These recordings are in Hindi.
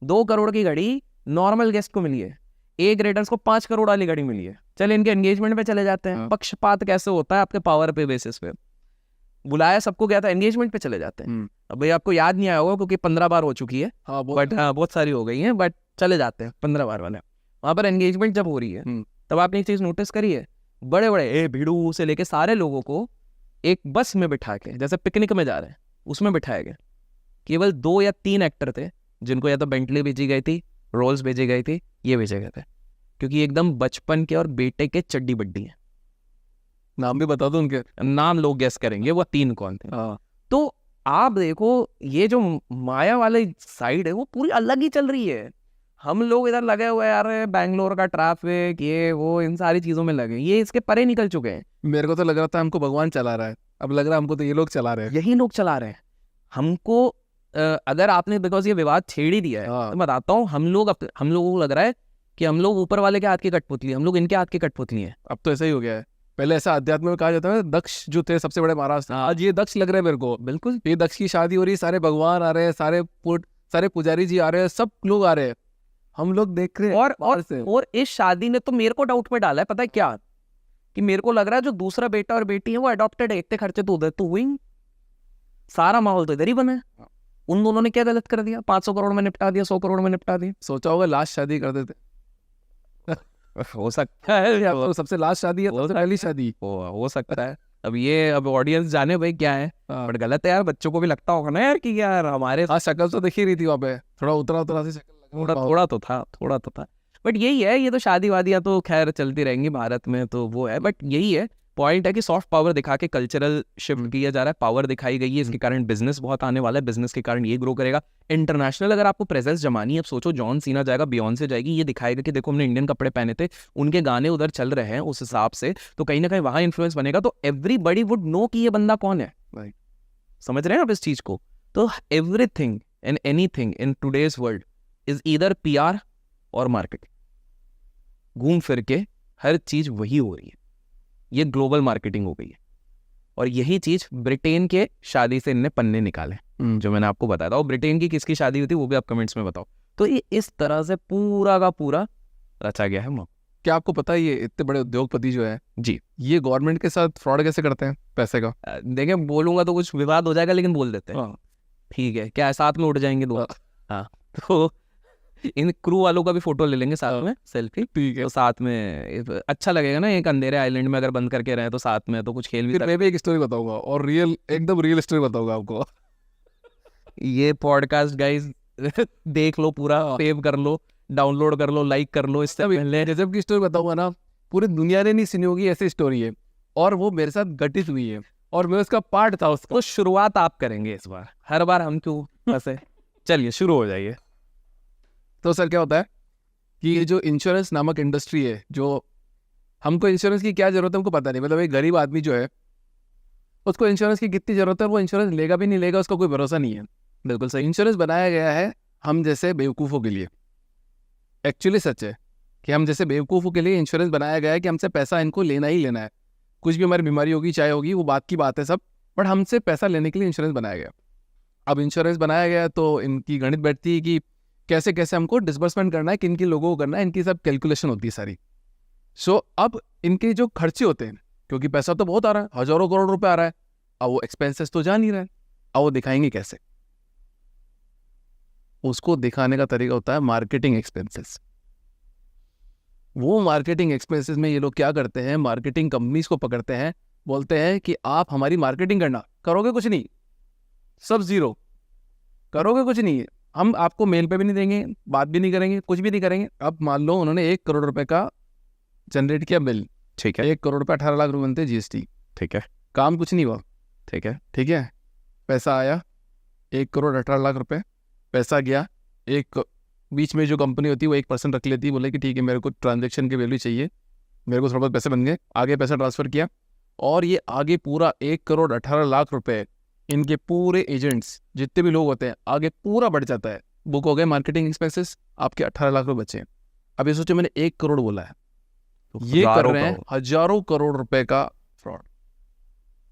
2 करोड़ की घड़ी नॉर्मल गेस्ट को मिली है, ए ग्रेडर्स को 5 करोड़ वाली घड़ी मिली है। चले इनके एंगेजमेंट पे चले जाते हैं। पक्षपात कैसे होता है? आपके पावर पे बेसिस पे बुलाया सबको गया था, एंगेजमेंट पे चले जाते हैं। अब भाई आपको याद नहीं आया होगा क्योंकि 15 बार हो चुकी है, बट बहुत सारी हो गई हैं, बट चले जाते हैं 15 बार वाले। वहां पर एंगेजमेंट जब हो रही है तब आपने एक चीज नोटिस करी है, बड़े बड़े भीड़ू से लेके सारे लोगों को एक बस में बिठा के, जैसे पिकनिक में जा रहे हैं उसमें बिठाया गया। केवल 2 या 3 एक्टर थे जिनको या तो बेंटली भेजी गई थी, रोल्स भेजी गई थी, ये भेजे गए थे, क्योंकि एकदम बचपन के और बेटे के चड्डी बड्डी हैं। नाम भी बता दो उनके, नाम लोग गेस करेंगे वो 3 कौन थे। तो आप देखो ये जो माया वाली साइड है वो पूरी अलग ही चल रही है। हम लोग इधर लगे हुए यार बैंगलोर का ट्रैफिक, ये वो इन सारी चीजों में लगे, ये इसके परे निकल चुके हैं। मेरे को तो लग रहा था हमको भगवान चला रहा है, अब लग रहा है हमको तो ये लोग चला रहे हैं। यही लोग चला रहे हैं हमको। अगर आपने बिकॉज ये विवाद छेड़ ही दिया है तो बताता हूँ, हम लोगों को लग रहा है कि हम लोग ऊपर वाले के हाथ की कठपुतली, हम लोग इनके हाथ की कठपुतली है। अब तो ऐसा ही हो गया है। पहले ऐसा अध्यात्म में कहा जाता है दक्ष जो थे सबसे बड़े महाराज, आज ये दक्ष लग रहे हैं मेरे को। बिल्कुल, ये दक्ष की शादी हो रही है, सारे भगवान आ रहे हैं, सारे पुजारी जी आ रहे हैं, सब लोग आ रहे हैं, हम लोग देख रहे हैं। और इस शादी ने तो मेरे को डाउट में डाला है, पता है क्या, कि मेरे को लग रहा है जो दूसरा बेटा और बेटी है वो अडॉप्टेड है, इतने खर्चे तो उधर तो हुई, सारा माहौल तो इधर ही बना है। उन दोनों ने क्या गलत कर दिया? 500 करोड़ में निपटा दिया, 100 करोड़ में निपटा दिया। सोचा होगा लास्ट शादी कर देते हो सकता है, तो सबसे लास्ट शादी है, सबसे पहली शादी हो सकता है। अब ऑडियंस जाने भाई क्या है, बट गलत है यार। बच्चों को भी लगता होगा ना यार कि यार हमारे शक्ल तो दिख ही रही थी वहाँ पे, थोड़ा उतरा सी शक्ल, थोड़ा तो था। बट यही है, ये तो शादी वादियाँ तो खैर चलती रहेंगी भारत में, तो वो है। बट यही है पॉइंट है कि सॉफ्ट पावर दिखा के कल्चरल शिफ्ट किया जा रहा है, पावर दिखाई गई है, इसके कारण बिजनेस बहुत आने वाला है, बिजनेस के कारण ये ग्रो करेगा। इंटरनेशनल अगर आपको प्रेजेंस जमानी है, अब सोचो जॉन सीना जाएगा, बियॉन्से जाएगी, ये दिखाएगा कि देखो हमने इंडियन कपड़े पहने थे, उनके गाने उधर चल रहे हैं उस हिसाब से, तो कहीं ना कहीं वहां इन्फ्लुएंस बनेगा, तो एवरीबडी वुड नो कि ये बंदा कौन है। समझ रहे हैं आप इस चीज को? तो everything and anything in today's world is either PR और मार्केटिंग। घूम फिर के हर चीज वही हो रही है, ये ग्लोबल मार्केटिंग हो गई है। और यही चीज ब्रिटेन के शादी से इनने पन्ने निकाले, जो मैंने आपको बताया था। और ब्रिटेन की किसकी शादी हुई थी वो भी आप कमेंट्स में बताओ। तो ये इस तरह से पूरा का पूरा रचा गया है। क्या आपको पता है ये इतने बड़े उद्योगपति जो है जी, ये गवर्नमेंट के साथ फ्रॉड कैसे करते हैं पैसे का? देखिए बोलूंगा तो कुछ विवाद हो जाएगा, लेकिन बोल देते हैं। ठीक है, क्या साथ में उठ जाएंगे दो? हाँ, तो इन क्रू वालों का भी फोटो ले लेंगे साथ में, सेल्फी। ठीक है, तो साथ में अच्छा लगेगा ना, एक अंधेरे आइलैंड में अगर बंद करके रहे तो साथ में तो कुछ खेल भी। मैं भी एक स्टोरी बताऊंगा, और एकदम रियल स्टोरी बताऊंगा आपको। ये पॉडकास्ट गाइस देख लो, पूरा सेव कर लो, डाउनलोड कर लो, लाइक कर लो। इससे पहले गजब की स्टोरी बताऊंगा ना, पूरी दुनिया ने नहीं सुनी होगी ऐसी स्टोरी है, और वो मेरे साथ घटित हुई है, और मैं उसका पार्ट था उसका। तो शुरुआत आप करेंगे इस बार, हर बार हम क्यों फंसे? चलिए शुरू हो जाइए। तो सर क्या होता है कि ये जो इंश्योरेंस नामक इंडस्ट्री है, जो हमको इंश्योरेंस की क्या जरूरत है हमको पता नहीं, मतलब एक गरीब आदमी जो है उसको इंश्योरेंस की कितनी जरूरत है, वो इंश्योरेंस लेगा भी नहीं लेगा, उसका कोई भरोसा नहीं है। बिल्कुल सही, इंश्योरेंस बनाया गया है हम जैसे बेवकूफ़ों के लिए। एक्चुअली सच है कि हम जैसे बेवकूफ़ों के लिए इंश्योरेंस बनाया गया है कि हमसे पैसा इनको लेना ही लेना है, कुछ भी हमारी बीमारी होगी चाहे होगी वो बात की बात है सब, बट हमसे पैसा लेने के लिए इंश्योरेंस बनाया गया। अब इंश्योरेंस बनाया गया तो इनकी गणित बैठती है कि कैसे कैसे हमको डिसबर्समेंट करना है, किन किन लोगों को करना है, इनकी सब कैलकुलेशन होती है सारी। सो अब इनके जो खर्चे होते हैं, क्योंकि पैसा तो बहुत आ रहा है, हजारों करोड़ रुपए आ रहा है, अब वो एक्सपेंसेस तो जा नहीं रहा है, अब वो दिखाएंगे कैसे? उसको दिखाने का तरीका होता है मार्केटिंग एक्सपेंसेस। वो मार्केटिंग एक्सपेंसेस में ये लोग क्या करते हैं, मार्केटिंग कंपनीज को पकड़ते हैं, बोलते हैं कि आप हमारी मार्केटिंग करना, करोगे कुछ नहीं, सब जीरो, करोगे कुछ नहीं, हम आपको मेल पे भी नहीं देंगे, बात भी नहीं करेंगे, कुछ भी नहीं करेंगे। अब मान लो उन्होंने 1 करोड़ रुपए का जनरेट किया बिल, ठीक है, 1 करोड़ रुपए 18 लाख रुपए बनते GST, ठीक है, काम कुछ नहीं हुआ, ठीक है, ठीक है, पैसा आया 1 करोड़ 18 लाख रुपए, पैसा गया, एक बीच में जो कंपनी होती है वो 1% रख लेती है, बोले कि ठीक है मेरे को ट्रांजेक्शन की वैल्यू चाहिए, मेरे को थोड़ा बहुत पैसे बन गए, आगे पैसा ट्रांसफर किया, और ये आगे पूरा 1 करोड़ 18 लाख रुपए इनके पूरे एजेंट्स जितने भी लोग होते हैं आगे पूरा बढ़ जाता है, बुक हो गए मार्केटिंग एक्सपेंसेस, आपके 18 लाख रुपए बचे। अब ये सोचो मैंने 1 करोड़ बोला है, तो ये कर रहे हैं हजारों करोड़ रुपए का फ्रॉड।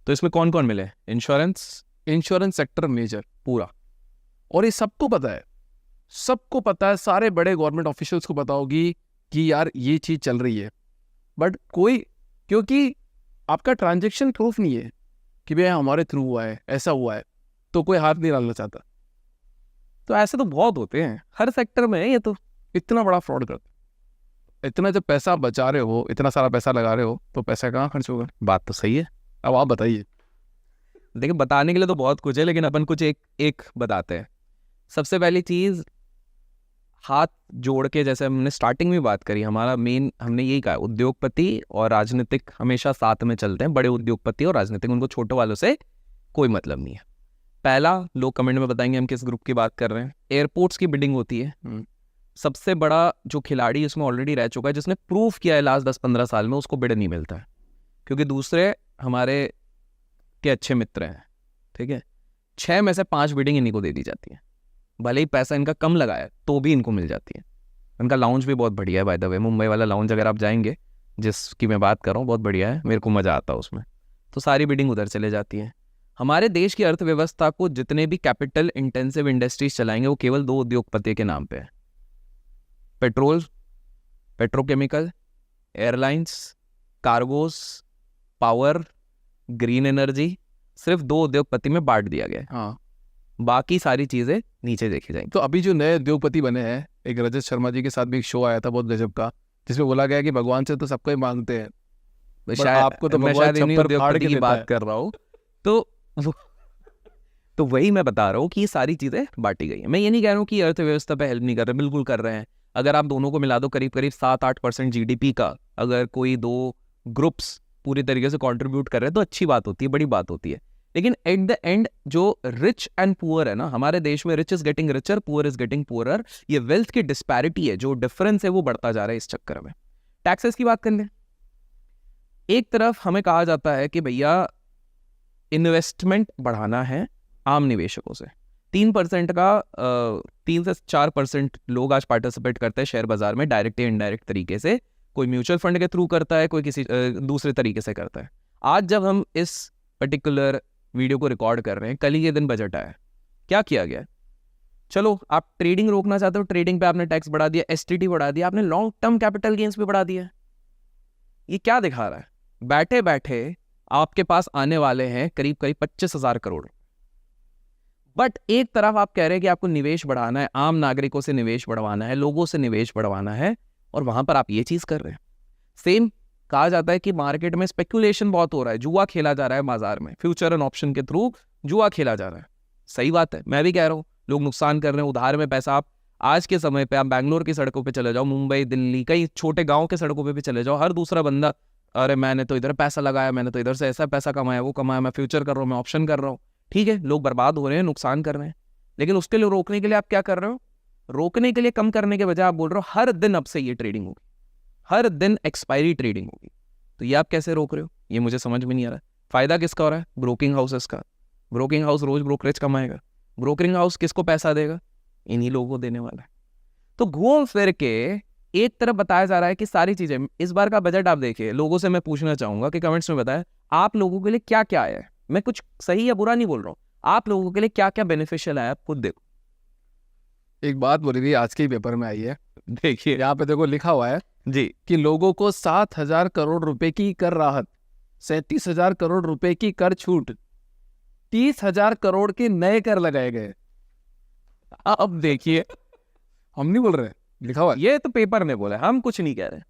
तो इसमें कौन कौन मिले? इंश्योरेंस सेक्टर मेजर पूरा, और ये सबको पता है, सबको पता है, सारे बड़े गवर्नमेंट ऑफिशियल्स को पता होगी कि यार ये चीज़ चल रही है, बट कोई, क्योंकि आपका ट्रांजेक्शन प्रूफ नहीं है कि भैया हमारे थ्रू हुआ है, ऐसा हुआ है, तो कोई हाथ नहीं डालना चाहता। तो ऐसे तो बहुत होते हैं हर सेक्टर में है ये तो। इतना बड़ा फ्रॉड करते, इतना जब पैसा आप बचा रहे हो, इतना सारा पैसा लगा रहे हो, तो पैसा कहाँ खर्च होगा? बात तो सही है। अब आप बताइए। देखिए बताने के लिए तो बहुत कुछ है, लेकिन अपन कुछ एक एक बताते हैं। सबसे पहली चीज, हाथ जोड़ के, जैसे हमने स्टार्टिंग में बात करी, हमारा मेन हमने यही कहा, उद्योगपति और राजनीतिक हमेशा साथ में चलते हैं। बड़े उद्योगपति और राजनीतिक, उनको छोटे वालों से कोई मतलब नहीं है। पहला, लोग कमेंट में बताएंगे हम किस ग्रुप की बात कर रहे हैं। एयरपोर्ट्स की बिडिंग होती है, सबसे बड़ा जो खिलाड़ी इसमें ऑलरेडी रह चुका है, जिसने प्रूफ किया है लास्ट 10-15 साल में, उसको बिड नहीं मिलता है, क्योंकि दूसरे हमारे के अच्छे मित्र हैं। ठीक है, 6 में से 5 बिडिंग इन्हीं को दे दी जाती है, भले ही पैसा इनका कम लगा है तो भी इनको मिल जाती है। इनका लाउंज भी बहुत बढ़िया है बाय द वे, मुंबई वाला लाउंज अगर आप जाएंगे, जिसकी मैं बात कर रहा हूँ, बहुत बढ़िया है, मेरे को मज़ा आता है उसमें। तो सारी बिडिंग उधर चले जाती है। हमारे देश की अर्थव्यवस्था को जितने भी कैपिटल इंटेंसिव इंडस्ट्रीज चलाएंगे, वो केवल 2 उद्योगपति के नाम पे है। Petrol, petrochemical, airlines, cargos, power, green energy, सिर्फ 2 उद्योगपति में बांट दिया गया है। हाँ, बाकी सारी चीजें नीचे देखी जाएंगी। तो अभी जो नए उद्योगपति बने हैं, एक रजत शर्मा जी के साथ भी एक शो आया था बहुत गजब का, जिसमें बोला गया कि भगवान से तो सबको ही मांगते हैं, शायद आपको तो मैं भगवान शायद इन्हीं छप्पर फाड़ उद्योगपति के की देता बात है। कर रहा हूँ। तो वही मैं बता रहा हूँ कि ये सारी चीजें बांटी गई है। मैं ये नहीं कह रहा हूँ कि अर्थव्यवस्था पे हेल्प नहीं कर रहे, बिल्कुल कर रहे हैं। अगर आप दोनों को मिला दो, करीब करीब 7-8% GDP का अगर कोई 2 ग्रुप्स पूरी तरीके से कंट्रीब्यूट कर रहे हैं, तो अच्छी बात होती है, बड़ी बात होती है। लेकिन एट द एंड जो रिच एंड पुअर है ना हमारे देश में, rich is getting richer, poor is getting poorer, ये वेल्थ की डिस्पैरिटी है, जो डिफरेंस है वो बढ़ता जा रहा है इस चक्कर में। टैक्सेस की बात कर लें, एक तरफ हमें कहा जाता है कि भैया इन्वेस्टमेंट बढ़ाना है आम निवेशकों से। 3% का 3 से 4% लोग आज पार्टिसिपेट करते हैं शेयर बाजार में, डायरेक्ट या इनडायरेक्ट तरीके से। कोई म्यूचुअल फंड के थ्रू करता है, कोई किसी दूसरे तरीके से करता है। आज जब हम इस पर्टिकुलर वीडियो को रिकॉर्ड कर रहे हैं, कल ही के दिन बजट आया, क्या किया गया? चलो आप ट्रेडिंग रोकना चाहते हो, ट्रेडिंग पे आपने टैक्स बढ़ा दिया, STT बढ़ा दिया, आपने लॉन्ग टर्म कैपिटल गेन्स पे बढ़ा दिया। ये क्या दिखा रहा है? बैठे बैठे आपके पास आने वाले हैं करीब करीब 25,000 करोड़। बट एक तरफ आप कह रहे हैं कि आपको निवेश बढ़ाना है, आम नागरिकों से निवेश बढ़वाना है, लोगों से निवेश बढ़वाना है, और वहां पर आप ये चीज कर रहे हैं। सेम कहा जाता है कि मार्केट में स्पेकुलेशन बहुत हो रहा है, जुआ खेला जा रहा है बाजार में, फ्यूचर एंड ऑप्शन के थ्रू जुआ खेला जा रहा है। सही बात है, मैं भी कह रहा हूँ, लोग नुकसान कर रहे हैं, उधार में पैसा। आप आज के समय पे आप बैंगलोर की सड़कों पे चले जाओ, मुंबई, दिल्ली, कई छोटे गांव के सड़कों पे भी चले जाओ, हर दूसरा बंदा, अरे मैंने तो इधर पैसा लगाया, मैंने तो इधर से ऐसा पैसा कमाया, वो कमाया, मैं फ्यूचर कर रहा हूँ, मैं ऑप्शन कर रहा हूँ। ठीक है, लोग बर्बाद हो रहे हैं, नुकसान कर रहे हैं, लेकिन उसके लिए रोकने के लिए आप क्या कर रहे हो? रोकने के लिए, कम करने के बजाय आप बोल रहे हो हर दिन अब से ये ट्रेडिंग होगी, हर दिन एक्सपायरी ट्रेडिंग होगी। तो ये आप कैसे रोक रहे हो? ये मुझे समझ में नहीं आ रहा। फायदा किसका हो रहा है? ब्रोकिंग हाउसेस का। ब्रोकिंग हाउस रोज ब्रोकरेज कमाएगा, ब्रोकरिंग हाउस किसको पैसा देगा? इन्हीं लोगों को देने वाला है। तो घूम फिर के एक तरफ बताया जा रहा है कि सारी चीजें, इस बार का बजट आप देखिए, लोगों से मैं पूछना चाहूंगा कि कमेंट्स में बताएं आप लोगों के लिए क्या क्या आया है। मैं कुछ सही या बुरा नहीं बोल रहा हूँ, आप लोगों के लिए क्या क्या बेनिफिशियल आया, आप खुद देखो। एक बात बोली थी, आज के ही पेपर में आई है, देखिए यहाँ पे देखो लिखा हुआ है जी कि लोगों को 7,000 करोड़ रुपए की कर राहत, 37,000 करोड़ रुपए की कर छूट, 30,000 करोड़ के नए कर लगाए गए। अब देखिए, हम नहीं बोल रहे, लिखा हुआ है। ये तो पेपर ने बोला, हम कुछ नहीं कह रहे।